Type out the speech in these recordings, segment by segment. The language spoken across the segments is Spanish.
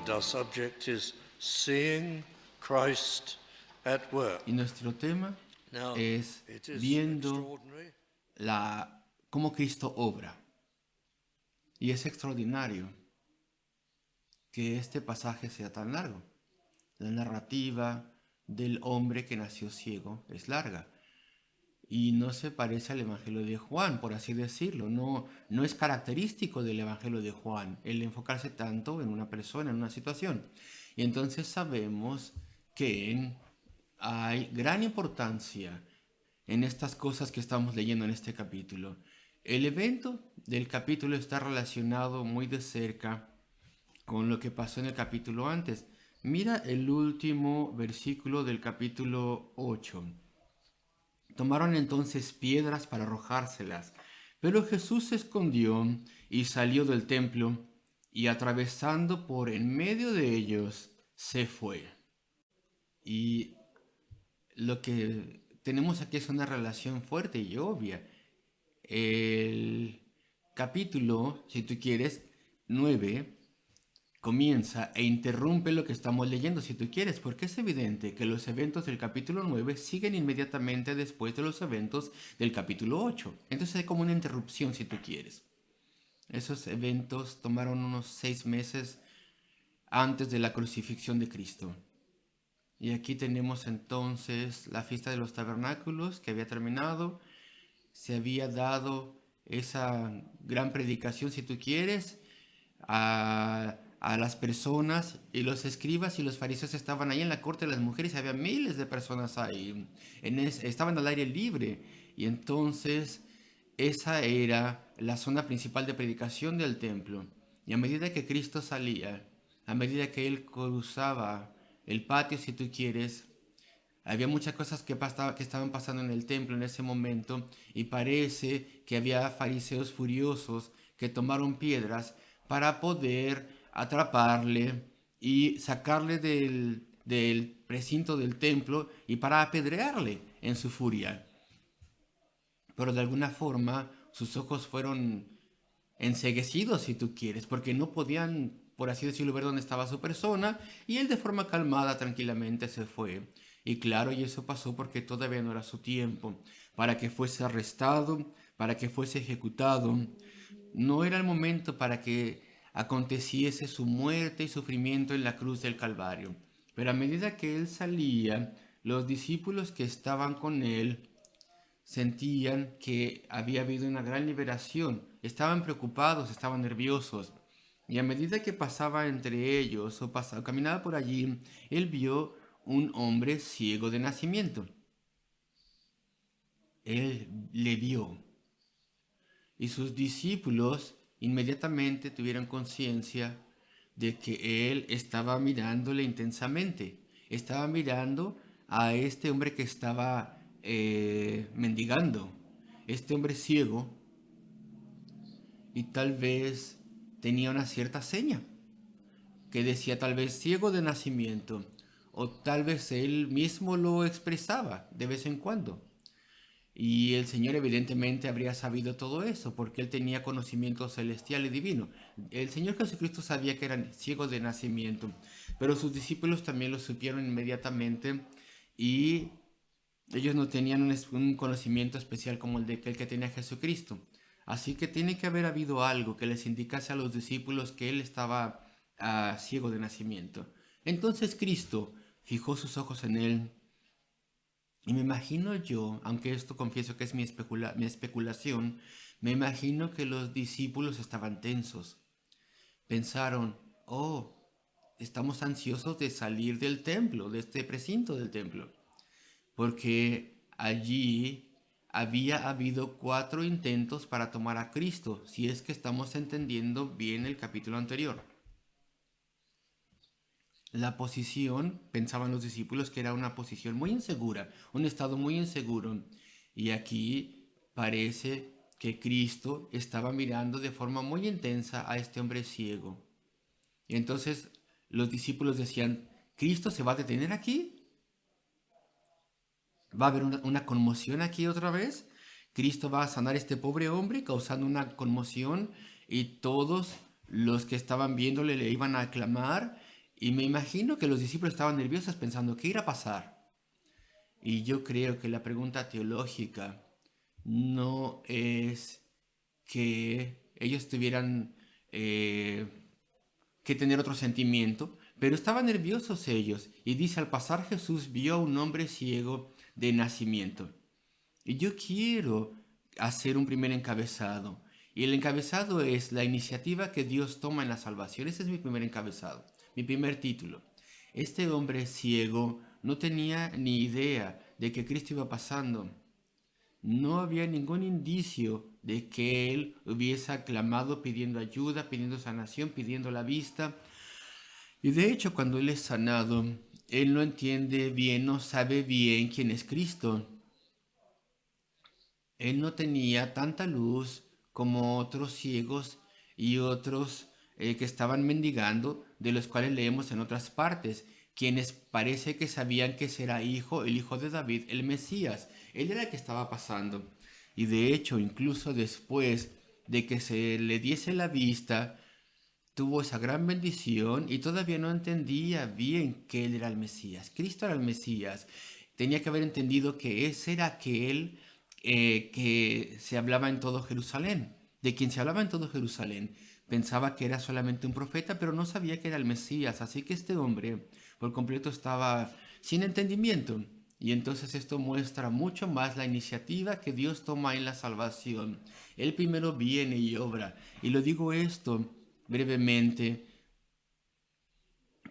our subject is Seeing Christ at Work. Y nuestro tema Now, es it is viendo extraordinary cómo Cristo obra. Y es extraordinario que este pasaje sea tan largo. La narrativa del hombre que nació ciego es larga. Y no se parece al Evangelio de Juan, por así decirlo. No es característico del Evangelio de Juan el enfocarse tanto en una persona, en una situación. Y entonces sabemos que hay gran importancia en estas cosas que estamos leyendo en este capítulo. El evento del capítulo está relacionado muy de cerca con lo que pasó en el capítulo antes. Mira el último versículo del capítulo 8. Tomaron entonces piedras para arrojárselas, pero Jesús se escondió y salió del templo, y atravesando por en medio de ellos, se fue. Y lo que tenemos aquí es una relación fuerte y obvia. El capítulo, si tú quieres, 9 comienza e interrumpe lo que estamos leyendo, si tú quieres, porque es evidente que los eventos del capítulo 9 siguen inmediatamente después de los eventos del capítulo 8. Entonces hay como una interrupción, si tú quieres. Esos eventos tomaron unos 6 meses antes de la crucifixión de Cristo. Y aquí tenemos entonces la fiesta de los tabernáculos que había terminado. Se había dado esa gran predicación, si tú quieres, a las personas, y los escribas y los fariseos estaban ahí en la corte de las mujeres, había miles de personas ahí, estaban al aire libre, y entonces esa era la zona principal de predicación del templo. Y a medida que Cristo salía, a medida que él cruzaba el patio, si tú quieres, había muchas cosas que estaban pasando en el templo en ese momento, y parece que había fariseos furiosos que tomaron piedras para poder atraparle y sacarle del recinto del templo y para apedrearle en su furia. Pero de alguna forma sus ojos fueron enceguecidos, si tú quieres, porque no podían, por así decirlo, ver dónde estaba su persona, y él de forma calmada, tranquilamente se fue. Y claro, y eso pasó porque todavía no era su tiempo, para que fuese arrestado, para que fuese ejecutado. No era el momento para que aconteciese su muerte y sufrimiento en la cruz del Calvario. Pero a medida que él salía, los discípulos que estaban con él sentían que había habido una gran liberación, estaban preocupados, estaban nerviosos. Y a medida que pasaba entre ellos o caminaba por allí, él vio un hombre ciego de nacimiento. Él le vio. Y sus discípulos inmediatamente tuvieron conciencia de que él estaba mirándole intensamente. Estaba mirando a este hombre que estaba mendigando, este hombre ciego, y tal vez tenía una cierta seña que decía tal vez ciego de nacimiento, o tal vez él mismo lo expresaba de vez en cuando. Y el Señor evidentemente habría sabido todo eso, porque Él tenía conocimiento celestial y divino. El Señor Jesucristo sabía que eran ciegos de nacimiento, pero sus discípulos también lo supieron inmediatamente, y ellos no tenían un conocimiento especial como el que tenía Jesucristo. Así que tiene que haber habido algo que les indicase a los discípulos que Él estaba ciego de nacimiento. Entonces Cristo fijó sus ojos en Él. Y me imagino yo, aunque esto confieso que es mi especulación, me imagino que los discípulos estaban tensos. Pensaron, oh, estamos ansiosos de salir del templo, de este precinto del templo, porque allí había habido 4 intentos para tomar a Cristo, si es que estamos entendiendo bien el capítulo anterior. La posición, pensaban los discípulos, que era una posición muy insegura, un estado muy inseguro. Y aquí parece que Cristo estaba mirando de forma muy intensa a este hombre ciego. Y entonces los discípulos decían, ¿Cristo se va a detener aquí? ¿Va a haber una conmoción aquí otra vez? ¿Cristo va a sanar a este pobre hombre causando una conmoción y todos los que estaban viéndole le iban a aclamar Y me imagino que los discípulos estaban nerviosos pensando, ¿qué irá a pasar? Y yo creo que la pregunta teológica no es que ellos tuvieran que tener otro sentimiento, pero estaban nerviosos ellos. Y dice, al pasar Jesús vio a un hombre ciego de nacimiento. Y yo quiero hacer un primer encabezado. Y el encabezado es la iniciativa que Dios toma en la salvación. Ese es mi primer encabezado, mi primer título. Este hombre ciego no tenía ni idea de que Cristo iba pasando. No había ningún indicio de que él hubiese aclamado pidiendo ayuda, pidiendo sanación, pidiendo la vista. Y de hecho, cuando él es sanado, él no entiende bien, no sabe bien quién es Cristo. Él no tenía tanta luz como otros ciegos y otros que estaban mendigando, de los cuales leemos en otras partes, quienes parece que sabían que será hijo, el hijo de David, el Mesías. Él era el que estaba pasando. Y de hecho, incluso después de que se le diese la vista, tuvo esa gran bendición y todavía no entendía bien que él era el Mesías. Cristo era el Mesías. Tenía que haber entendido que ese era aquel que se hablaba en todo Jerusalén, de quien se hablaba en todo Jerusalén. Pensaba que era solamente un profeta, pero no sabía que era el Mesías. Así que este hombre por completo estaba sin entendimiento. Y entonces esto muestra mucho más la iniciativa que Dios toma en la salvación. Él primero viene y obra. Y lo digo esto brevemente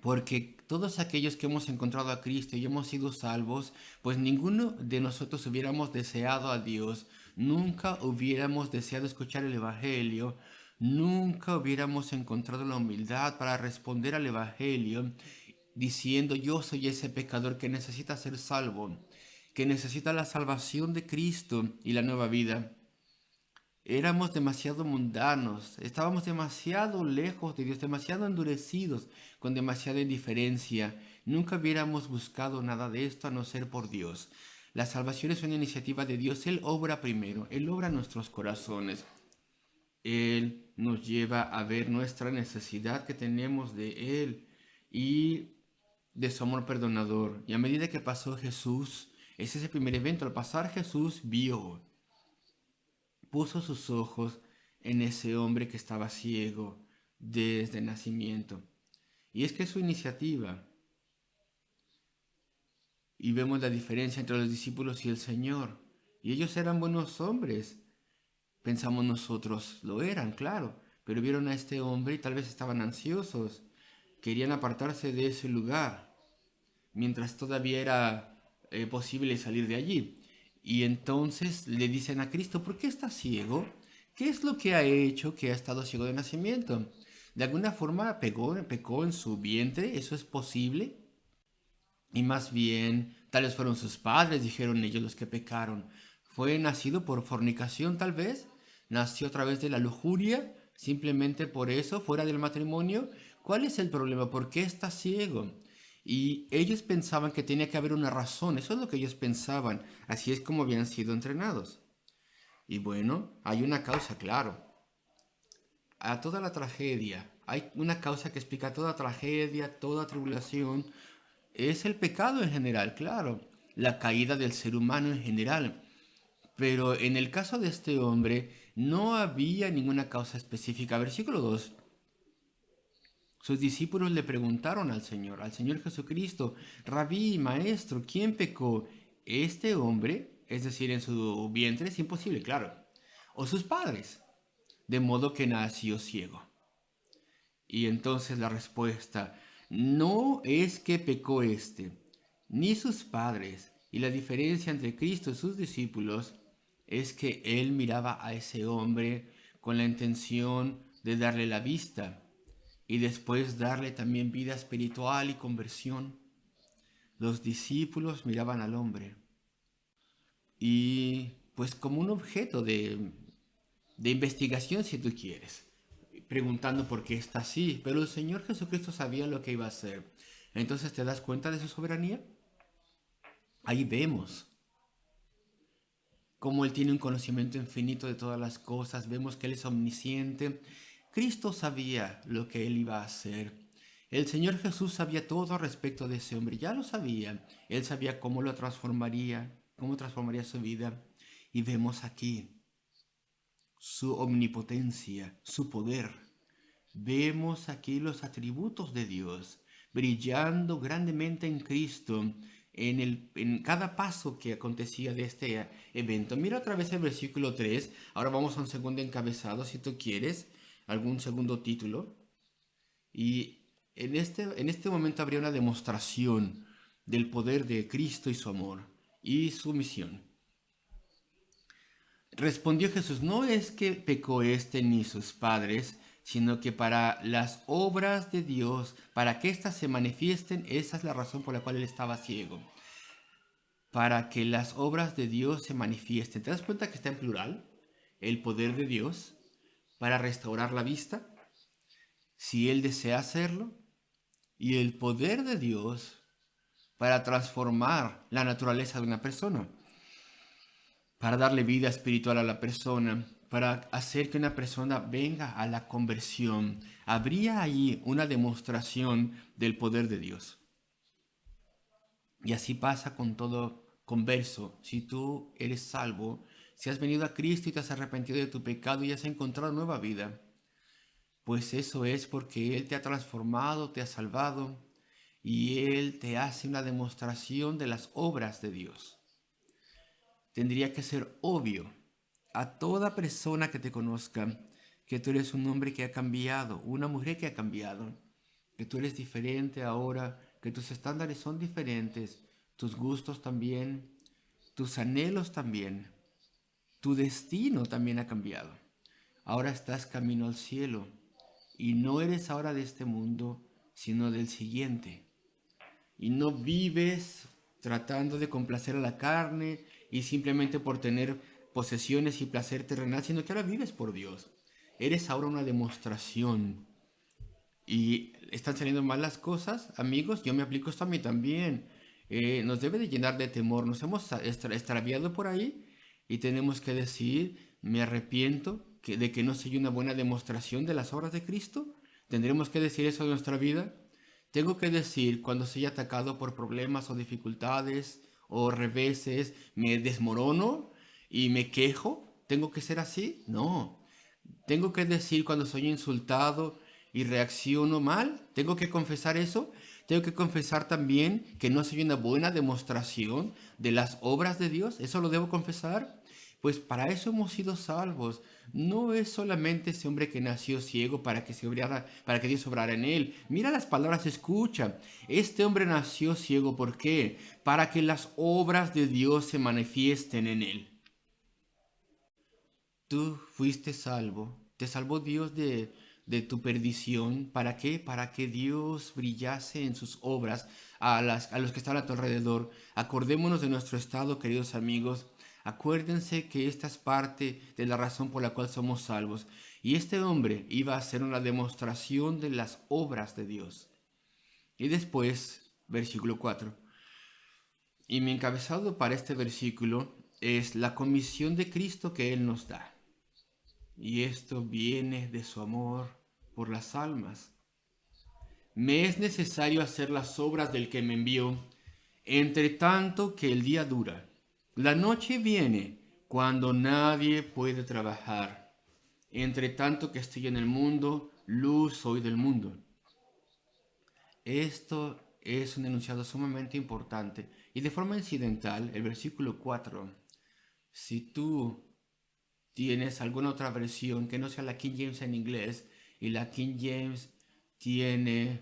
porque todos aquellos que hemos encontrado a Cristo y hemos sido salvos, pues ninguno de nosotros hubiéramos deseado a Dios, nunca hubiéramos deseado escuchar el Evangelio, nunca hubiéramos encontrado la humildad para responder al Evangelio diciendo yo soy ese pecador que necesita ser salvo, que necesita la salvación de Cristo y la nueva vida. Éramos demasiado mundanos, estábamos demasiado lejos de Dios, demasiado endurecidos, con demasiada indiferencia. Nunca hubiéramos buscado nada de esto a no ser por Dios. La salvación es una iniciativa de Dios. Él obra primero, Él obra en nuestros corazones. Él nos lleva a ver nuestra necesidad que tenemos de Él y de su amor perdonador. Y a medida que pasó Jesús, ese es el primer evento. Al pasar Jesús puso sus ojos en ese hombre que estaba ciego desde nacimiento. Y es que su iniciativa, y vemos la diferencia entre los discípulos y el Señor, y ellos eran buenos hombres, pensamos nosotros, lo eran, claro, pero vieron a este hombre y tal vez estaban ansiosos, querían apartarse de ese lugar, mientras todavía era posible salir de allí. Y entonces le dicen a Cristo, ¿por qué está ciego? ¿Qué es lo que ha hecho que ha estado ciego de nacimiento? ¿De alguna forma pecó en su vientre? ¿Eso es posible? Y más bien, tal vez fueron sus padres, dijeron ellos los que pecaron. ¿Fue nacido por fornicación tal vez? ¿Nació a través de la lujuria? ¿Simplemente por eso, fuera del matrimonio? ¿Cuál es el problema? ¿Por qué está ciego? Y ellos pensaban que tenía que haber una razón, eso es lo que ellos pensaban, así es como habían sido entrenados. Y bueno, hay una causa, claro. A toda la tragedia, hay una causa que explica toda tragedia, toda tribulación, es el pecado en general, claro, la caída del ser humano en general. Pero en el caso de este hombre no había ninguna causa específica. Versículo 2. Sus discípulos le preguntaron al Señor Jesucristo, Rabí, maestro, ¿quién pecó? ¿Este hombre? Es decir, en su vientre es imposible, claro. ¿O sus padres? De modo que nació ciego. Y entonces la respuesta, no es que pecó este, ni sus padres. Y la diferencia entre Cristo y sus discípulos es que él miraba a ese hombre con la intención de darle la vista y después darle también vida espiritual y conversión. Los discípulos miraban al hombre y pues como un objeto de investigación si tú quieres, preguntando por qué está así, pero el Señor Jesucristo sabía lo que iba a hacer. Entonces, ¿te das cuenta de su soberanía? Ahí vemos cómo Él tiene un conocimiento infinito de todas las cosas, vemos que Él es omnisciente. Cristo sabía lo que Él iba a hacer. El Señor Jesús sabía todo respecto de ese hombre, ya lo sabía. Él sabía cómo lo transformaría, cómo transformaría su vida. Y vemos aquí su omnipotencia, su poder. Vemos aquí los atributos de Dios brillando grandemente en Cristo en cada paso que acontecía de este evento. Mira otra vez el versículo 3. Ahora vamos a un segundo encabezado, si tú quieres, algún segundo título. Y en este momento habría una demostración del poder de Cristo y su amor y su misión. Respondió Jesús, no es que pecó este ni sus padres, sino que para las obras de Dios, para que éstas se manifiesten, esa es la razón por la cual él estaba ciego. Para que las obras de Dios se manifiesten. ¿Te das cuenta que está en plural? El poder de Dios para restaurar la vista, si él desea hacerlo, y el poder de Dios para transformar la naturaleza de una persona, para darle vida espiritual a la persona, para hacer que una persona venga a la conversión. Habría ahí una demostración del poder de Dios. Y así pasa con todo converso. Si tú eres salvo, si has venido a Cristo y te has arrepentido de tu pecado y has encontrado nueva vida, pues eso es porque Él te ha transformado, te ha salvado y Él te hace una demostración de las obras de Dios. Tendría que ser obvio a toda persona que te conozca que tú eres un hombre que ha cambiado, una mujer que ha cambiado, que tú eres diferente ahora, que tus estándares son diferentes, tus gustos también, tus anhelos también, tu destino también ha cambiado. Ahora estás camino al cielo y no eres ahora de este mundo, sino del siguiente. Y no vives tratando de complacer a la carne y simplemente por tener posesiones y placer terrenal, sino que ahora vives por Dios. Eres ahora una demostración. Y están saliendo mal las cosas, amigos, yo me aplico esto a mí también. Nos debe de llenar de temor, nos hemos extraviado por ahí y tenemos que decir, me arrepiento de que no soy una buena demostración de las obras de Cristo. Tendremos que decir eso de nuestra vida. Tengo que decir cuando soy atacado por problemas o dificultades o reveses, me desmorono y me quejo. ¿Tengo que ser así? No. Tengo que decir cuando soy insultado y reacciono mal. Tengo que confesar eso. Tengo que confesar también que no soy una buena demostración de las obras de Dios. Eso lo debo confesar. Pues para eso hemos sido salvos. No es solamente ese hombre que nació ciego para que Dios obrara en él. Mira las palabras, escucha. Este hombre nació ciego, ¿por qué? Para que las obras de Dios se manifiesten en él. Tú fuiste salvo. Te salvó Dios de tu perdición. ¿Para qué? Para que Dios brillase en sus obras a los que están a tu alrededor. Acordémonos de nuestro estado, queridos amigos. Acuérdense que esta es parte de la razón por la cual somos salvos. Y este hombre iba a hacer una demostración de las obras de Dios. Y después, versículo 4. Y mi encabezado para este versículo es la comisión de Cristo que Él nos da. Y esto viene de su amor por las almas. Me es necesario hacer las obras del que me envió, entre tanto que el día dura. La noche viene cuando nadie puede trabajar. Entre tanto que estoy en el mundo, luz soy del mundo. Esto es un enunciado sumamente importante. Y de forma incidental, el versículo 4. Si tú tienes alguna otra versión que no sea la King James en inglés, y la King James tiene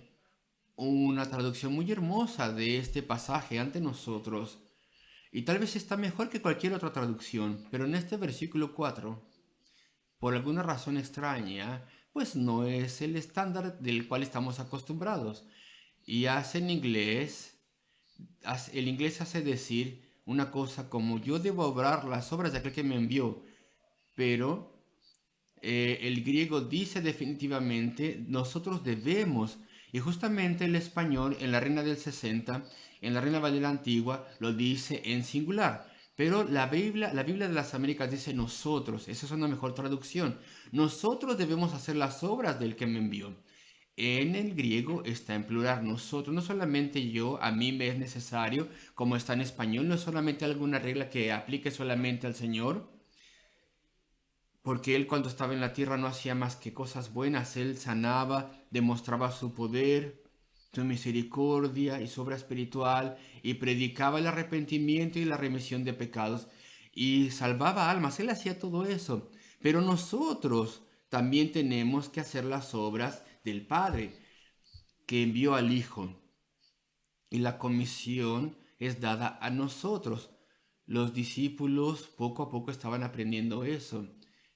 una traducción muy hermosa de este pasaje ante nosotros, y tal vez está mejor que cualquier otra traducción, pero en este versículo 4, por alguna razón extraña, pues no es el estándar del cual estamos acostumbrados. Y el inglés hace decir una cosa como yo debo obrar las obras de aquel que me envió, pero el griego dice definitivamente nosotros debemos, y justamente el español en la Reina del 60, en la Reina Valera Antigua, lo dice en singular. Pero la Biblia de las Américas dice nosotros. Esa es una mejor traducción. Nosotros debemos hacer las obras del que me envió. En el griego está en plural, nosotros, no solamente yo, a mí me es necesario, como está en español, no es solamente alguna regla que aplique solamente al Señor, porque Él cuando estaba en la tierra no hacía más que cosas buenas, Él sanaba, demostraba su poder, su misericordia y su obra espiritual, y predicaba el arrepentimiento y la remisión de pecados, y salvaba almas, Él hacía todo eso, pero nosotros también tenemos que hacer las obras del Padre que envió al Hijo, y la comisión es dada a nosotros. Los discípulos poco a poco estaban aprendiendo eso,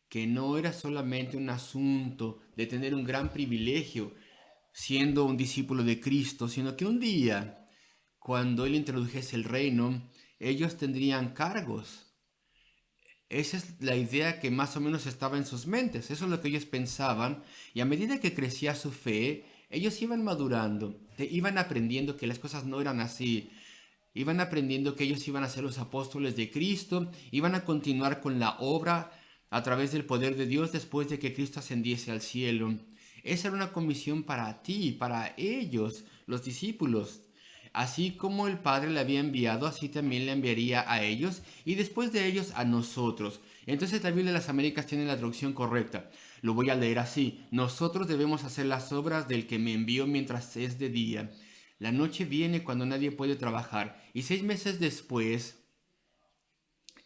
que no era solamente un asunto de tener un gran privilegio siendo un discípulo de Cristo, sino que un día, cuando Él introdujese el reino, ellos tendrían cargos. Esa es la idea que más o menos estaba en sus mentes, eso es lo que ellos pensaban, y a medida que crecía su fe, ellos iban madurando, iban aprendiendo que las cosas no eran así, iban aprendiendo que ellos iban a ser los apóstoles de Cristo, iban a continuar con la obra a través del poder de Dios después de que Cristo ascendiese al cielo. Esa era una comisión para ti, para ellos, los discípulos. Así como el Padre le había enviado, así también le enviaría a ellos y después de ellos a nosotros. Entonces la Biblia de las Américas tiene la traducción correcta. Lo voy a leer así. Nosotros debemos hacer las obras del que me envió mientras es de día. La noche viene cuando nadie puede trabajar y 6 meses después,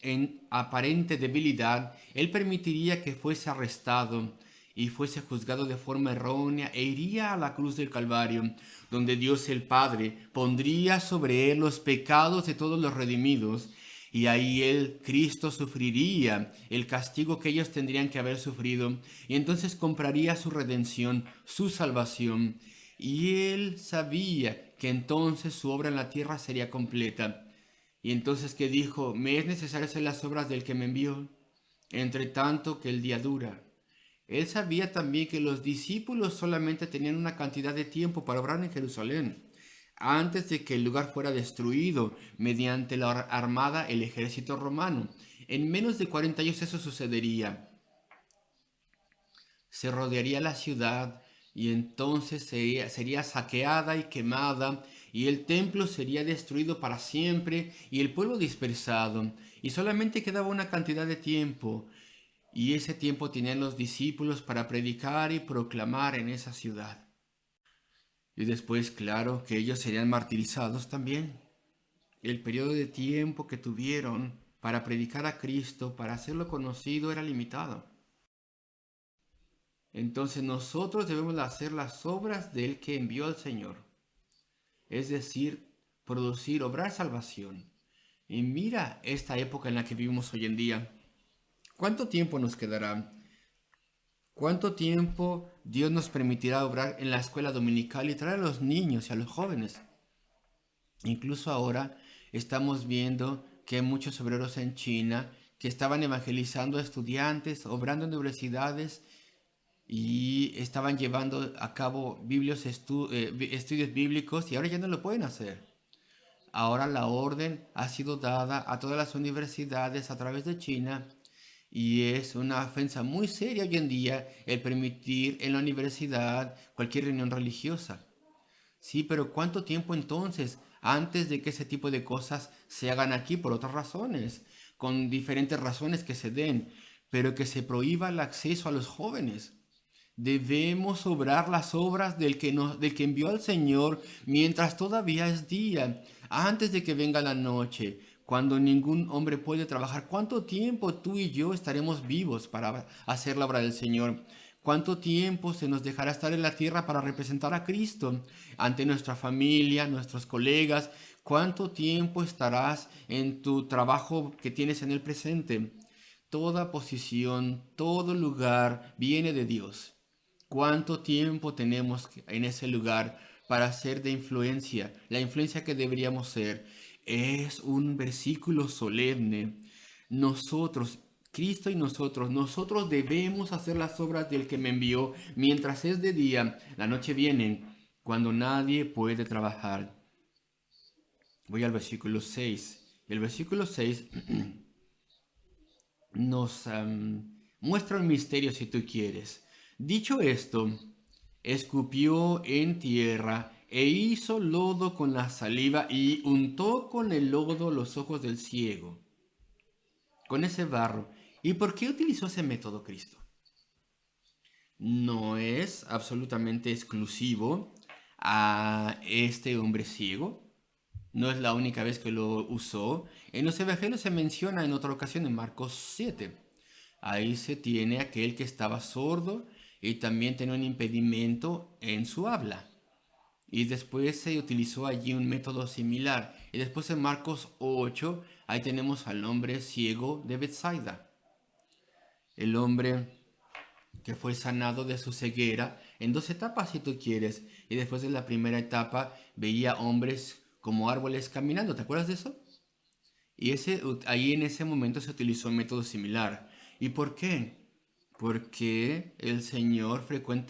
en aparente debilidad, él permitiría que fuese arrestado y fuese juzgado de forma errónea e iría a la cruz del Calvario, donde Dios el Padre pondría sobre él los pecados de todos los redimidos, y ahí él, Cristo, sufriría el castigo que ellos tendrían que haber sufrido, y entonces compraría su redención, su salvación, y él sabía que entonces su obra en la tierra sería completa. Y entonces que dijo, me es necesario hacer las obras del que me envió, entre tanto que el día dura. Él sabía también que los discípulos solamente tenían una cantidad de tiempo para obrar en Jerusalén, antes de que el lugar fuera destruido mediante la armada, el ejército romano. En menos de 40 años eso sucedería. Se rodearía la ciudad y entonces sería saqueada y quemada, y el templo sería destruido para siempre y el pueblo dispersado, y solamente quedaba una cantidad de tiempo, y ese tiempo tenían los discípulos para predicar y proclamar en esa ciudad. Y después, claro, que ellos serían martirizados también. El periodo de tiempo que tuvieron para predicar a Cristo, para hacerlo conocido, era limitado. Entonces nosotros debemos hacer las obras del que envió al Señor, es decir, producir, obrar salvación. Y mira esta época en la que vivimos hoy en día. ¿Cuánto tiempo nos quedará? ¿Cuánto tiempo Dios nos permitirá obrar en la escuela dominical y traer a los niños y a los jóvenes? Incluso ahora estamos viendo que hay muchos obreros en China que estaban evangelizando a estudiantes, obrando en universidades y estaban llevando a cabo estudios bíblicos y ahora ya no lo pueden hacer. Ahora la orden ha sido dada a todas las universidades a través de China y es una ofensa muy seria hoy en día el permitir en la universidad cualquier reunión religiosa. Sí, pero ¿cuánto tiempo entonces antes de que ese tipo de cosas se hagan aquí por otras razones, con diferentes razones que se den, pero que se prohíba el acceso a los jóvenes? Debemos obrar las obras del que envió al Señor mientras todavía es día, antes de que venga la noche, cuando ningún hombre puede trabajar. ¿Cuánto tiempo tú y yo estaremos vivos para hacer la obra del Señor? ¿Cuánto tiempo se nos dejará estar en la tierra para representar a Cristo ante nuestra familia, nuestros colegas? ¿Cuánto tiempo estarás en tu trabajo que tienes en el presente? Toda posición, todo lugar viene de Dios. ¿Cuánto tiempo tenemos en ese lugar para ser de influencia? La influencia que deberíamos ser. Es un versículo solemne. Nosotros, Cristo y nosotros debemos hacer las obras del que me envió mientras es de día. La noche viene cuando nadie puede trabajar. Voy al versículo 6. El versículo 6 nos muestra un misterio si tú quieres. Dicho esto, escupió en tierra e hizo lodo con la saliva y untó con el lodo los ojos del ciego, con ese barro. ¿Y por qué utilizó ese método Cristo? No es absolutamente exclusivo a este hombre ciego. No es la única vez que lo usó. En los evangelios se menciona en otra ocasión en Marcos 7. Ahí se tiene aquel que estaba sordo y también tenía un impedimento en su habla. Y después se utilizó allí un método similar. Y después en Marcos 8, ahí tenemos al hombre ciego de Bethsaida. El hombre que fue sanado de su ceguera en dos etapas si tú quieres. Y después de la primera etapa veía hombres como árboles caminando. ¿Te acuerdas de eso? Y ahí en ese momento se utilizó un método similar. ¿Y por qué? Porque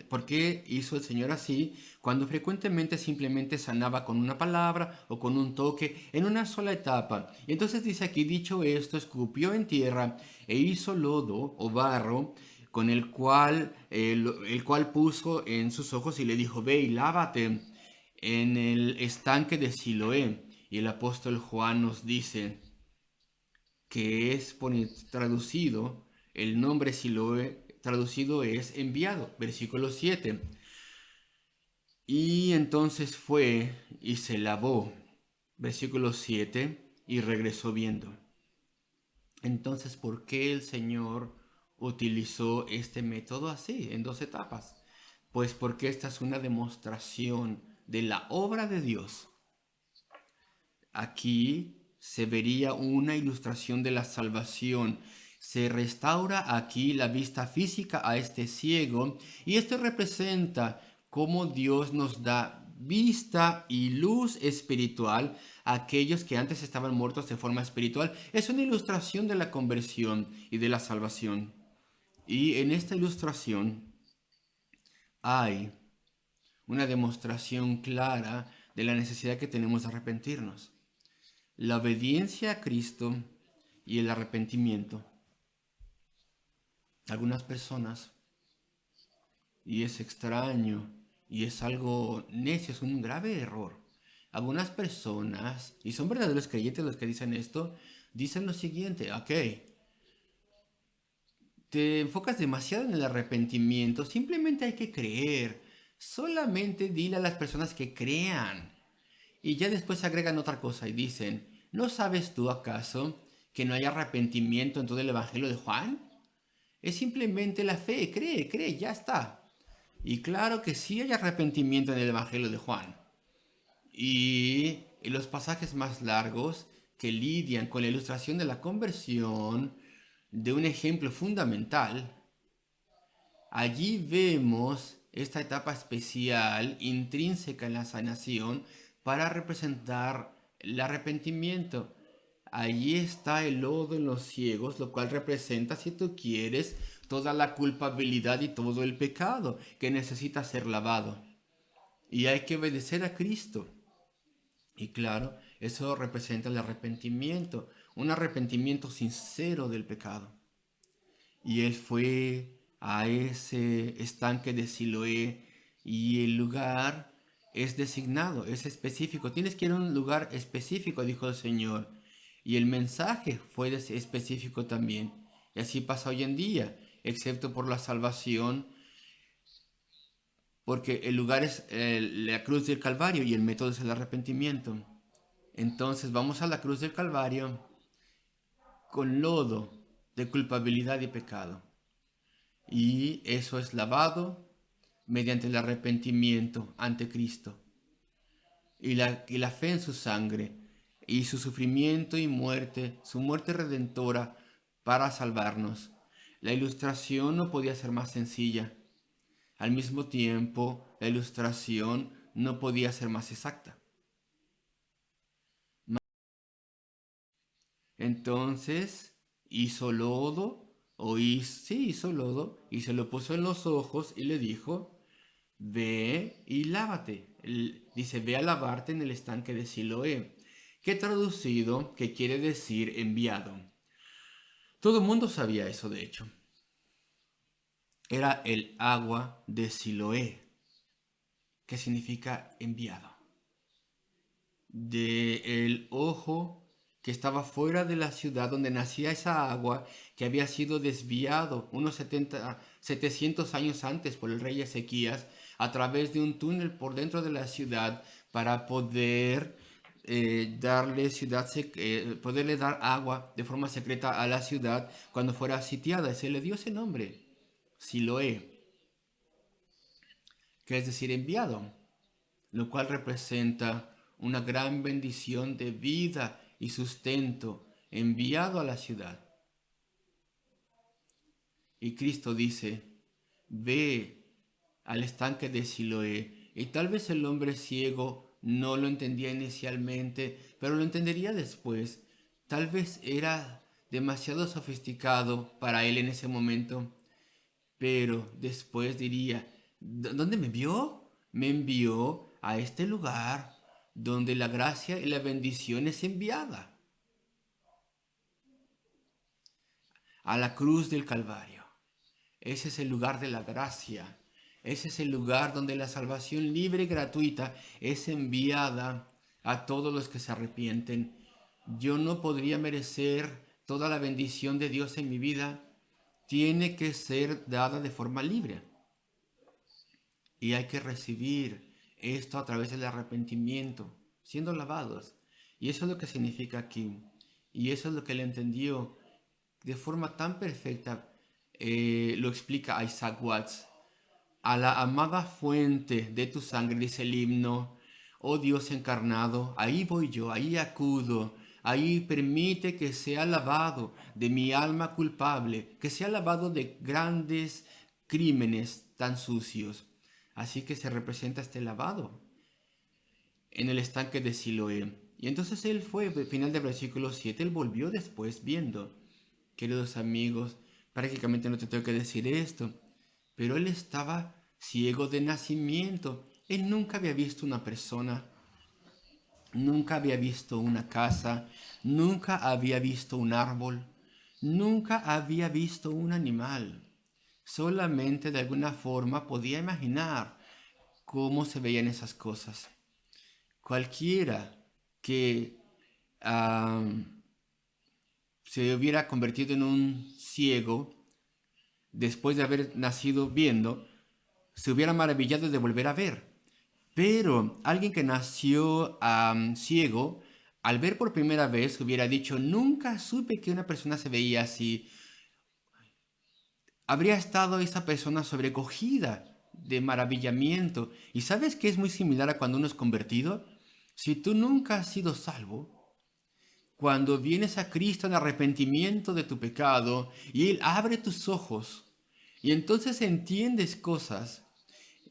¿por qué hizo el Señor así cuando frecuentemente simplemente sanaba con una palabra o con un toque en una sola etapa? Y entonces dice aquí, dicho esto, escupió en tierra e hizo lodo o barro con el cual puso en sus ojos y le dijo, ve y lávate en el estanque de Siloé. Y el apóstol Juan nos dice que es traducido, el nombre Siloé traducido es enviado, versículo 7. Y entonces fue y se lavó, versículo 7, y regresó viendo. Entonces, ¿por qué el Señor utilizó este método así, en dos etapas? Pues porque esta es una demostración de la obra de Dios. Aquí se vería una ilustración de la salvación. Se restaura aquí la vista física a este ciego y esto representa cómo Dios nos da vista y luz espiritual a aquellos que antes estaban muertos de forma espiritual. Es una ilustración de la conversión y de la salvación. Y en esta ilustración hay una demostración clara de la necesidad que tenemos de arrepentirnos. La obediencia a Cristo y el arrepentimiento. Algunas personas, y es extraño, y es algo necio, es un grave error. Algunas personas, y son verdaderos creyentes los que dicen esto, dicen lo siguiente, ok, te enfocas demasiado en el arrepentimiento, simplemente hay que creer, solamente dile a las personas que crean. Y ya después agregan otra cosa y dicen, ¿no sabes tú acaso que no hay arrepentimiento en todo el Evangelio de Juan? Es simplemente la fe, cree, ya está. Y claro que sí hay arrepentimiento en el Evangelio de Juan. Y en los pasajes más largos que lidian con la ilustración de la conversión, de un ejemplo fundamental, allí vemos esta etapa especial intrínseca en la sanación para representar el arrepentimiento. Allí está el lodo en los ciegos, lo cual representa, si tú quieres, toda la culpabilidad y todo el pecado que necesita ser lavado. Y hay que obedecer a Cristo. Y claro, eso representa el arrepentimiento, un arrepentimiento sincero del pecado. Y él fue a ese estanque de Siloé y el lugar es designado, es específico. Tienes que ir a un lugar específico, dijo el Señor. Y el mensaje fue específico también. Y así pasa hoy en día, excepto por la salvación, porque el lugar es la cruz del Calvario y el método es el arrepentimiento. Entonces vamos a la cruz del Calvario con lodo de culpabilidad y pecado. Y eso es lavado mediante el arrepentimiento ante Cristo. Y la fe en su sangre y su sufrimiento y muerte, su muerte redentora para salvarnos. La ilustración no podía ser más sencilla. Al mismo tiempo, la ilustración no podía ser más exacta. Entonces hizo lodo, hizo lodo, y se lo puso en los ojos y le dijo, ve y lávate. Dice, ve a lavarte en el estanque de Siloé, que traducido, que quiere decir enviado. Todo el mundo sabía eso, de hecho. Era el agua de Siloé. que significa enviado. Del ojo que estaba fuera de la ciudad donde nacía esa agua, que había sido desviado unos 700 años antes por el rey Ezequías, a través de un túnel por dentro de la ciudad para poder poderle dar agua de forma secreta a la ciudad cuando fuera sitiada. Se le dio ese nombre, Siloé, que es decir, enviado, lo cual representa una gran bendición de vida y sustento enviado a la ciudad. Y Cristo dice, ve al estanque de Siloé. Y tal vez el hombre ciego no lo entendía inicialmente, pero lo entendería después. Tal vez era demasiado sofisticado para él en ese momento, pero después diría, ¿dónde me envió? Me envió a este lugar donde la gracia y la bendición es enviada, a la cruz del Calvario. Ese es el lugar de la gracia. Ese es el lugar donde la salvación libre y gratuita es enviada a todos los que se arrepienten. Yo no podría merecer toda la bendición de Dios en mi vida. Tiene que ser dada de forma libre. Y hay que recibir esto a través del arrepentimiento, siendo lavados. Y eso es lo que significa aquí. Y eso es lo que él entendió de forma tan perfecta. Lo explica Isaac Watts. A la amada fuente de tu sangre, dice el himno, oh Dios encarnado, ahí voy yo, ahí acudo, ahí permite que sea lavado de mi alma culpable, que sea lavado de grandes crímenes tan sucios. Así que se representa este lavado en el estanque de Siloé. Y entonces él fue, al final del versículo 7, él volvió después viendo. Queridos amigos, prácticamente no te tengo que decir esto, pero él estaba ciego de nacimiento. Él nunca había visto una persona, nunca había visto una casa, nunca había visto un árbol, nunca había visto un animal. Solamente de alguna forma podía imaginar cómo se veían esas cosas. Cualquiera que se hubiera convertido en un ciego después de haber nacido viendo, se hubiera maravillado de volver a ver. Pero alguien que nació ciego, al ver por primera vez, hubiera dicho, nunca supe que una persona se veía así. Habría estado esa persona sobrecogida de maravillamiento. ¿Y sabes qué es muy similar a cuando uno es convertido? Si tú nunca has sido salvo, cuando vienes a Cristo en arrepentimiento de tu pecado y Él abre tus ojos y entonces entiendes cosas,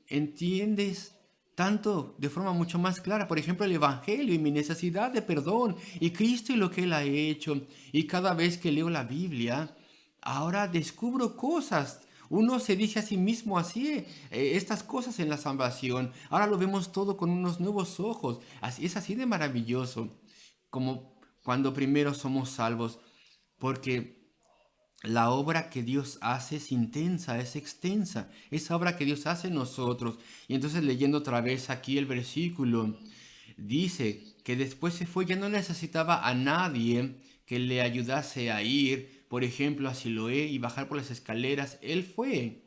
entiendes tanto de forma mucho más clara, por ejemplo, el Evangelio y mi necesidad de perdón y Cristo y lo que Él ha hecho. Y cada vez que leo la Biblia, ahora descubro cosas. Uno se dice a sí mismo así, estas cosas en la salvación. Ahora lo vemos todo con unos nuevos ojos. Así, es así de maravilloso como cuando primero somos salvos, porque la obra que Dios hace es intensa, es extensa, esa obra que Dios hace en nosotros. Y entonces leyendo otra vez aquí el versículo, dice que después se fue, ya no necesitaba a nadie que le ayudase a ir, por ejemplo, a Siloé y bajar por las escaleras. Él fue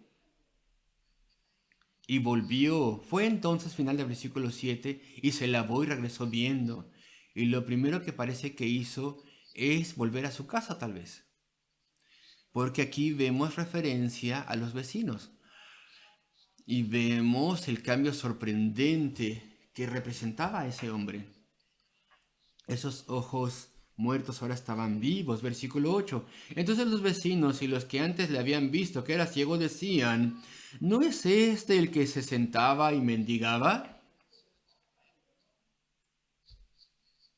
y volvió. Fue entonces, final del versículo 7, y se lavó y regresó viendo. Y lo primero que parece que hizo es volver a su casa, tal vez. Porque aquí vemos referencia a los vecinos. Y vemos el cambio sorprendente que representaba a ese hombre. Esos ojos muertos ahora estaban vivos. Versículo 8. Entonces los vecinos y los que antes le habían visto que era ciego decían, ¿no es este el que se sentaba y mendigaba?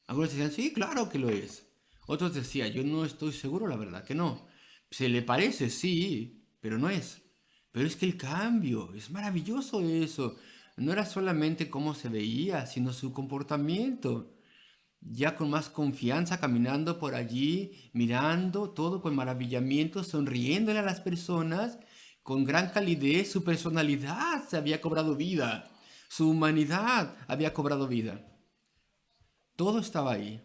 Algunos decían, sí, claro que lo es. Otros decían, yo no estoy seguro, la verdad, que no. Se le parece, sí, pero no es. Pero es que el cambio, es maravilloso eso. No era solamente cómo se veía, sino su comportamiento. Ya con más confianza, caminando por allí, mirando todo con maravillamiento, sonriéndole a las personas, con gran calidez, su personalidad se había cobrado vida. Su humanidad había cobrado vida. Todo estaba ahí.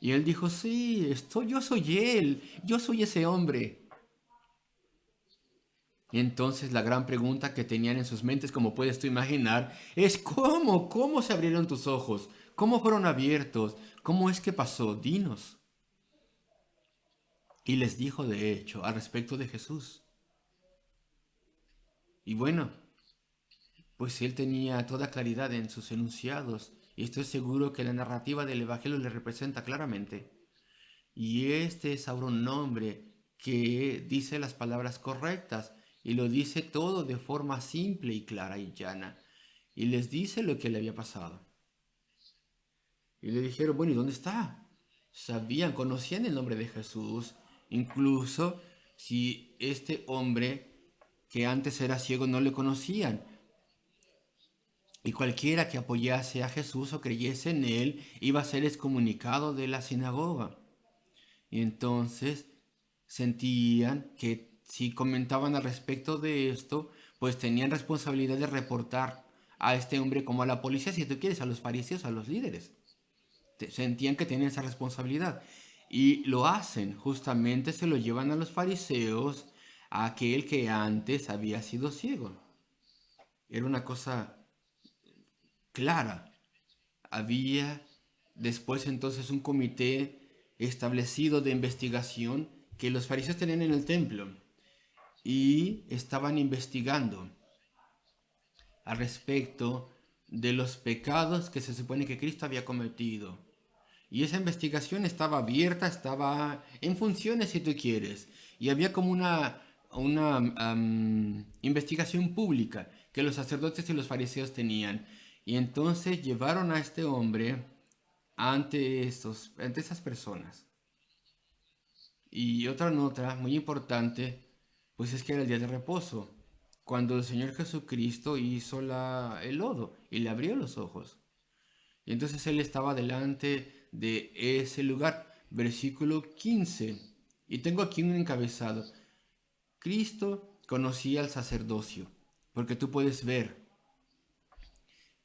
Y él dijo, sí, yo soy él, yo soy ese hombre. Y entonces la gran pregunta que tenían en sus mentes, como puedes tú imaginar, es ¿cómo se abrieron tus ojos? ¿Cómo fueron abiertos? ¿Cómo es que pasó? Dinos. Y les dijo, de hecho, al respecto de Jesús. Y bueno, pues él tenía toda claridad en sus enunciados, y estoy seguro que la narrativa del Evangelio le representa claramente. Y este es ahora un hombre que dice las palabras correctas, y lo dice todo de forma simple y clara y llana, y les dice lo que le había pasado. Y le dijeron, bueno, ¿y dónde está? Sabían, conocían el nombre de Jesús, incluso si este hombre que antes era ciego no le conocían. Y cualquiera que apoyase a Jesús o creyese en él iba a ser excomunicado de la sinagoga. Y entonces sentían que si comentaban al respecto de esto, pues tenían responsabilidad de reportar a este hombre como a la policía, si tú quieres, a los fariseos, a los líderes. Sentían que tenían esa responsabilidad. Y lo hacen, justamente se lo llevan a los fariseos, a aquel que antes había sido ciego. Era una cosa clara. Había después entonces un comité establecido de investigación que los fariseos tenían en el templo y estaban investigando al respecto de los pecados que se supone que Cristo había cometido. Y esa investigación estaba abierta, estaba en funciones si tú quieres. Y había como una investigación pública que los sacerdotes y los fariseos tenían. Y entonces llevaron a este hombre ante esas personas. Y otra nota muy importante, pues es que era el día de reposo, cuando el Señor Jesucristo hizo el lodo y le abrió los ojos. Y entonces él estaba delante de ese lugar, versículo 15. Y tengo aquí un encabezado. Cristo conocía el sacerdocio, porque tú puedes ver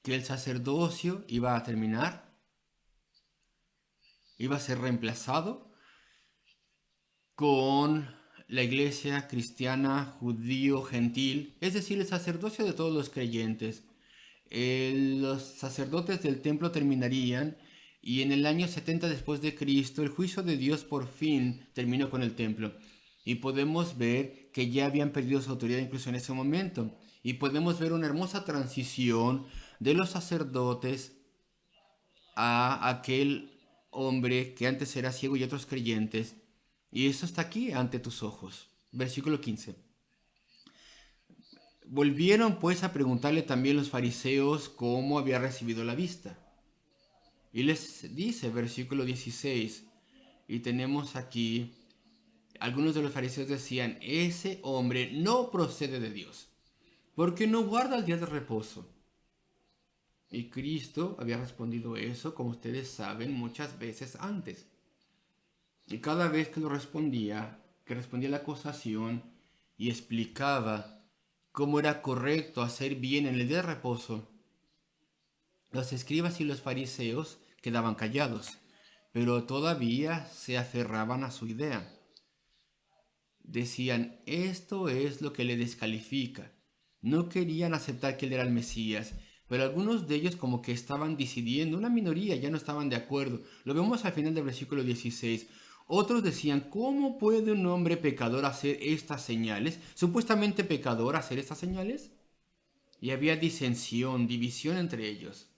que el sacerdocio iba a terminar, iba a ser reemplazado con la iglesia cristiana, judío, gentil, es decir, el sacerdocio de todos los creyentes. Los sacerdotes del templo terminarían y en el año 70 después de Cristo el juicio de Dios por fin terminó con el templo. Y podemos ver que ya habían perdido su autoridad incluso en ese momento. Y podemos ver una hermosa transición de los sacerdotes a aquel hombre que antes era ciego y otros creyentes. Y eso está aquí ante tus ojos. Versículo 15. Volvieron pues a preguntarle también los fariseos cómo había recibido la vista. Y les dice, versículo 16, y tenemos aquí, algunos de los fariseos decían, ese hombre no procede de Dios, porque no guarda el día de reposo. Y Cristo había respondido eso, como ustedes saben, muchas veces antes. Y cada vez que respondía la acusación y explicaba cómo era correcto hacer bien en el día de reposo, los escribas y los fariseos quedaban callados, pero todavía se aferraban a su idea. Decían, esto es lo que le descalifica. No querían aceptar que él era el Mesías, pero algunos de ellos como que estaban decidiendo, una minoría ya no estaban de acuerdo. Lo vemos al final del versículo 16. Otros decían, ¿cómo puede un hombre pecador hacer estas señales? Supuestamente pecador hacer estas señales. Y había disensión, división entre ellos.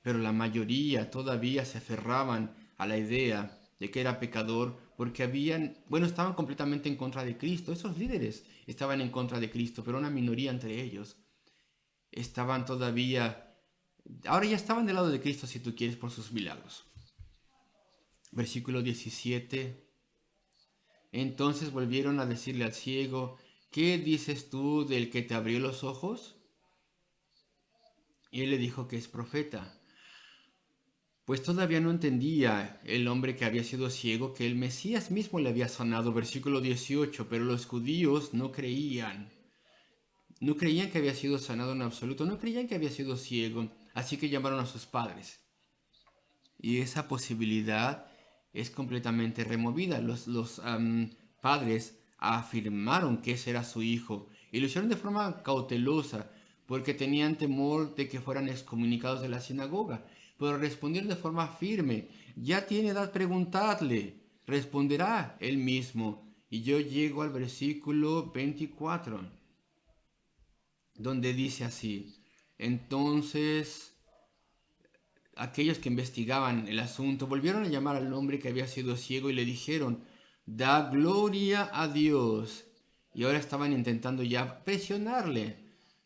Pero la mayoría todavía se aferraban a la idea de que era pecador porque estaban completamente en contra de Cristo. Esos líderes estaban en contra de Cristo, pero una minoría entre ellos estaban todavía, ahora ya estaban del lado de Cristo si tú quieres por sus milagros. Versículo 17. Entonces volvieron a decirle al ciego, ¿qué dices tú del que te abrió los ojos? Y él le dijo que es profeta. Pues todavía no entendía el hombre que había sido ciego que el Mesías mismo le había sanado. Versículo 18. Pero los judíos no creían No creían que había sido sanado en absoluto, no creían que había sido ciego, así que llamaron a sus padres. Y esa posibilidad es completamente removida. Los padres afirmaron que ese era su hijo y lo hicieron de forma cautelosa porque tenían temor de que fueran excomunicados de la sinagoga. Pero respondieron de forma firme: ya tiene edad, preguntadle, responderá él mismo. Y yo llego al versículo 24, donde dice así: entonces aquellos que investigaban el asunto volvieron a llamar al hombre que había sido ciego y le dijeron: da gloria a Dios. Y ahora estaban intentando ya presionarle.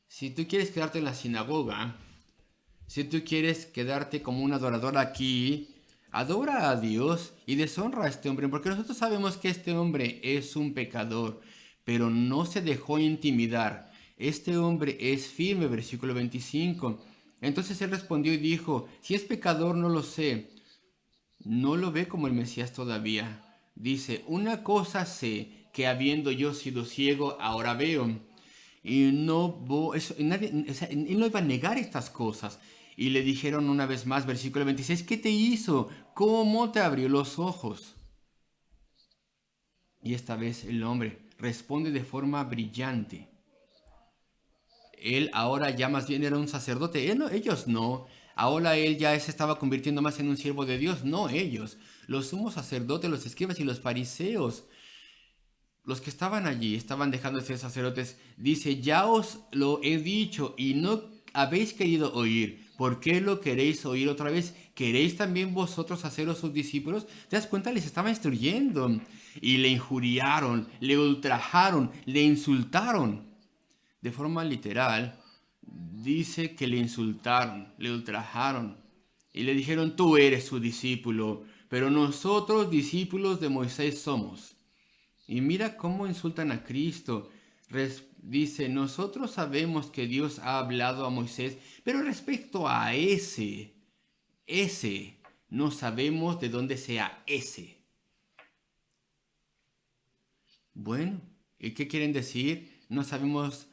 Si tú quieres quedarte en la sinagoga, si tú quieres quedarte como un adorador aquí, adora a Dios y deshonra a este hombre, porque nosotros sabemos que este hombre es un pecador, pero no se dejó intimidar. Este hombre es firme, versículo 25. Entonces él respondió y dijo: si es pecador no lo sé. No lo ve como el Mesías todavía. Dice: una cosa sé, que habiendo yo sido ciego, ahora veo. Y él no iba a negar estas cosas. Y le dijeron una vez más, versículo 26, ¿qué te hizo? ¿Cómo te abrió los ojos? Y esta vez el hombre responde de forma brillante. Él ahora ya más bien era un sacerdote. Ellos no. Ahora él ya se estaba convirtiendo más en un siervo de Dios. No ellos. Los sumos sacerdotes, los escribas y los fariseos, los que estaban allí, estaban dejando de ser sacerdotes. Dice: ya os lo he dicho y no habéis querido oír. ¿Por qué lo queréis oír otra vez? ¿Queréis también vosotros haceros sus discípulos? ¿Te das cuenta? Les estaba instruyendo. Y le injuriaron, le ultrajaron, le insultaron. De forma literal, dice que le insultaron, le ultrajaron. Y le dijeron: tú eres su discípulo, pero nosotros discípulos de Moisés somos. Y mira cómo insultan a Cristo. Dice: nosotros sabemos que Dios ha hablado a Moisés, pero respecto a ese, no sabemos de dónde sea ese. Bueno, ¿y qué quieren decir? No sabemos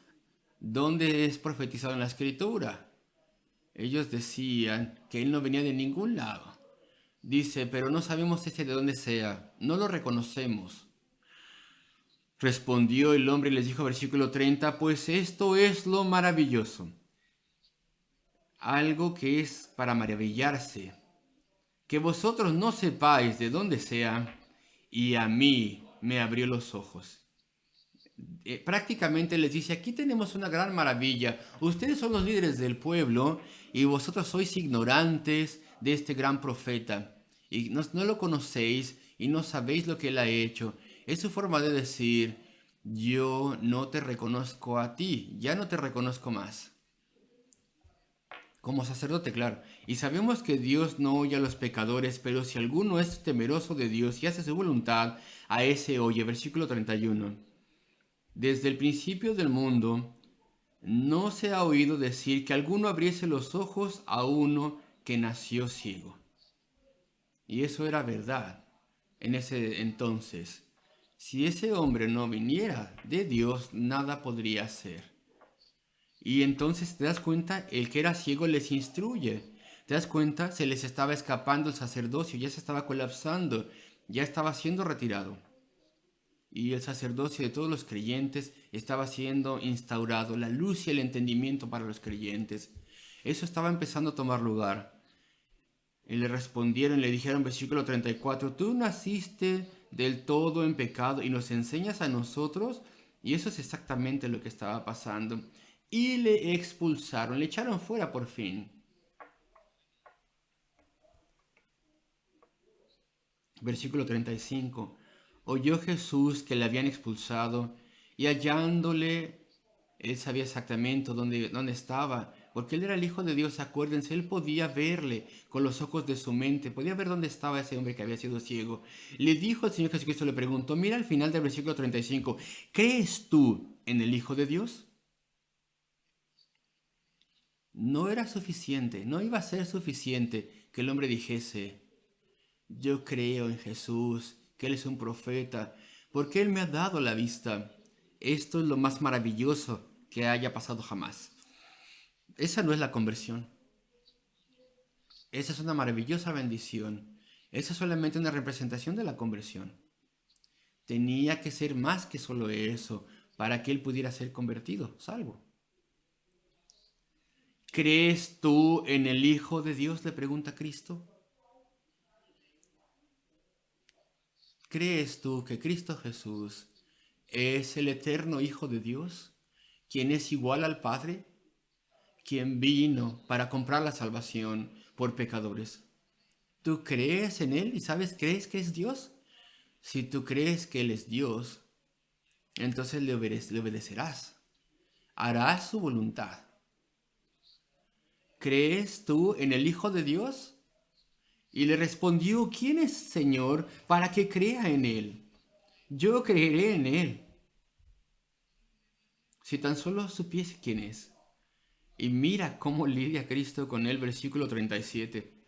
dónde es profetizado en la escritura. Ellos decían que él no venía de ningún lado. Dice: pero no sabemos ese de dónde sea, no lo reconocemos. Respondió el hombre y les dijo, versículo 30, pues esto es lo maravilloso, algo que es para maravillarse, que vosotros no sepáis de dónde sea, y a mí me abrió los ojos. Prácticamente les dice: aquí tenemos una gran maravilla, ustedes son los líderes del pueblo y vosotros sois ignorantes de este gran profeta, y no lo conocéis y no sabéis lo que él ha hecho. Es su forma de decir: yo no te reconozco a ti, ya no te reconozco más. Como sacerdote, claro. Y sabemos que Dios no oye a los pecadores, pero si alguno es temeroso de Dios y hace su voluntad, a ese oye. Versículo 31. Desde el principio del mundo no se ha oído decir que alguno abriese los ojos a uno que nació ciego. Y eso era verdad en ese entonces. Si ese hombre no viniera de Dios, nada podría hacer. Y entonces te das cuenta, el que era ciego les instruye. Te das cuenta, se les estaba escapando el sacerdocio, ya se estaba colapsando, ya estaba siendo retirado. Y el sacerdocio de todos los creyentes estaba siendo instaurado, la luz y el entendimiento para los creyentes. Eso estaba empezando a tomar lugar. Y le respondieron, le dijeron, versículo 34, tú naciste del todo en pecado y nos enseñas a nosotros. Y eso es exactamente lo que estaba pasando. Y le expulsaron, le echaron fuera por fin. Versículo 35. Oyó Jesús que le habían expulsado y hallándole, él sabía exactamente dónde estaba, porque él era el Hijo de Dios, acuérdense, él podía verle con los ojos de su mente, podía ver dónde estaba ese hombre que había sido ciego. Le dijo al Señor Jesucristo, le preguntó, mira al final del versículo 35, ¿crees tú en el Hijo de Dios? No era suficiente, no iba a ser suficiente que el hombre dijese, yo creo en Jesús, que Él es un profeta, porque Él me ha dado la vista. Esto es lo más maravilloso que haya pasado jamás. Esa no es la conversión. Esa es una maravillosa bendición. Esa es solamente una representación de la conversión. Tenía que ser más que solo eso para que él pudiera ser convertido, salvo. ¿Crees tú en el Hijo de Dios?, le pregunta Cristo. ¿Crees tú que Cristo Jesús es el eterno Hijo de Dios, quien es igual al Padre, quien vino para comprar la salvación por pecadores? ¿Tú crees en Él y crees que es Dios? Si tú crees que Él es Dios, entonces le obedecerás, harás su voluntad. ¿Crees tú en el Hijo de Dios? Y le respondió: ¿quién es, Señor, para que crea en Él? Yo creeré en Él. Si tan solo supiese quién es. Y mira cómo lidia Cristo con él, versículo 37.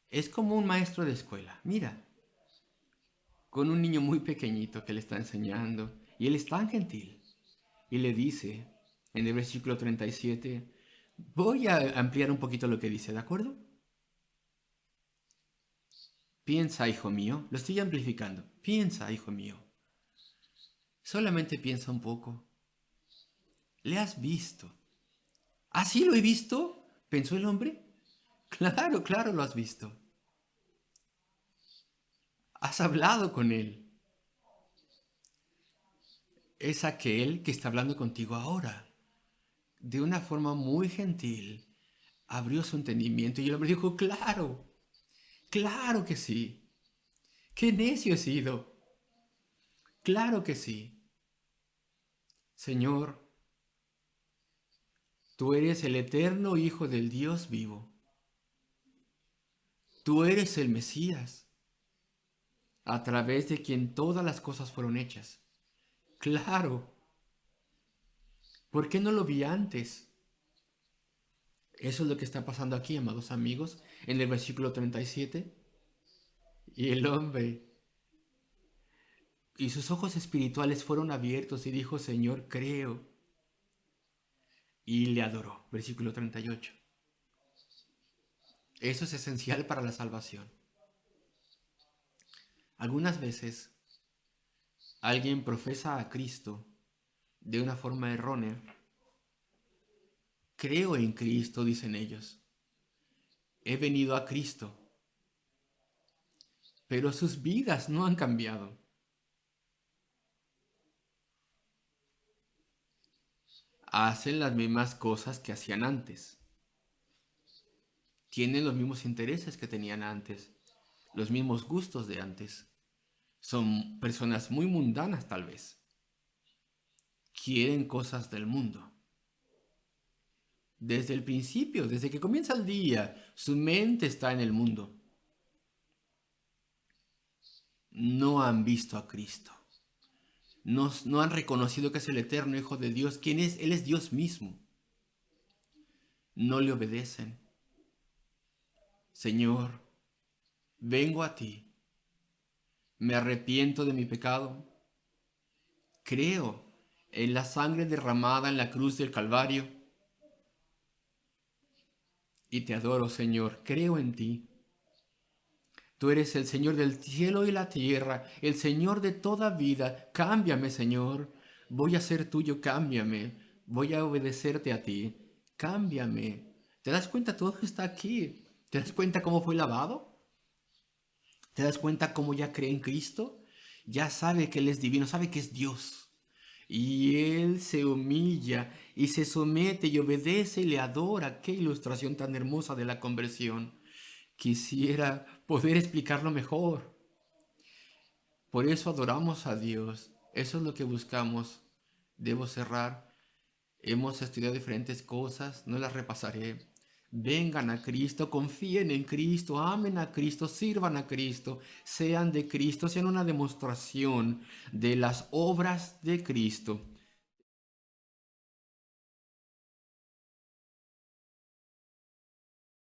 Es como un maestro de escuela, mira, con un niño muy pequeñito que le está enseñando. Y él es tan gentil. Y le dice, en el versículo 37, voy a ampliar un poquito lo que dice, ¿de acuerdo? Piensa, hijo mío, lo estoy amplificando. Piensa, hijo mío. Solamente piensa un poco. ¿Le has visto? ¿Ah, sí lo he visto?, pensó el hombre. Claro, claro lo has visto. Has hablado con él. Es aquel que está hablando contigo ahora. De una forma muy gentil, abrió su entendimiento y el hombre dijo: claro, claro que sí. ¡Qué necio he sido! Claro que sí. Señor, tú eres el eterno Hijo del Dios vivo. Tú eres el Mesías, a través de quien todas las cosas fueron hechas. Claro. ¿Por qué no lo vi antes? Eso es lo que está pasando aquí, amados amigos, en el versículo 37. Y el hombre, y sus ojos espirituales fueron abiertos y dijo: Señor, creo. Y le adoró. Versículo 38. Eso es esencial para la salvación. Algunas veces alguien profesa a Cristo de una forma errónea. Creo en Cristo, dicen ellos. He venido a Cristo. Pero sus vidas no han cambiado. Hacen las mismas cosas que hacían antes. Tienen los mismos intereses que tenían antes, los mismos gustos de antes. Son personas muy mundanas tal vez. Quieren cosas del mundo. Desde el principio, desde que comienza el día, su mente está en el mundo. No han visto a Cristo. No han reconocido que es el eterno Hijo de Dios. ¿Quién es? Él es Dios mismo. No le obedecen. Señor, vengo a ti. Me arrepiento de mi pecado. Creo en la sangre derramada en la cruz del Calvario. Y te adoro, Señor. Creo en ti. Tú eres el Señor del cielo y la tierra, el Señor de toda vida. Cámbiame, Señor. Voy a ser tuyo, cámbiame. Voy a obedecerte a ti. Cámbiame. ¿Te das cuenta? Todo está aquí. ¿Te das cuenta cómo fue lavado? ¿Te das cuenta cómo ya cree en Cristo? Ya sabe que Él es divino, sabe que es Dios. Y Él se humilla y se somete y obedece y le adora. ¡Qué ilustración tan hermosa de la conversión! Quisiera poder explicarlo mejor. Por eso adoramos a Dios. Eso es lo que buscamos. Debo cerrar. Hemos estudiado diferentes cosas, no las repasaré. Vengan a Cristo, confíen en Cristo, amen a Cristo, sirvan a Cristo, sean de Cristo, sean una demostración de las obras de Cristo.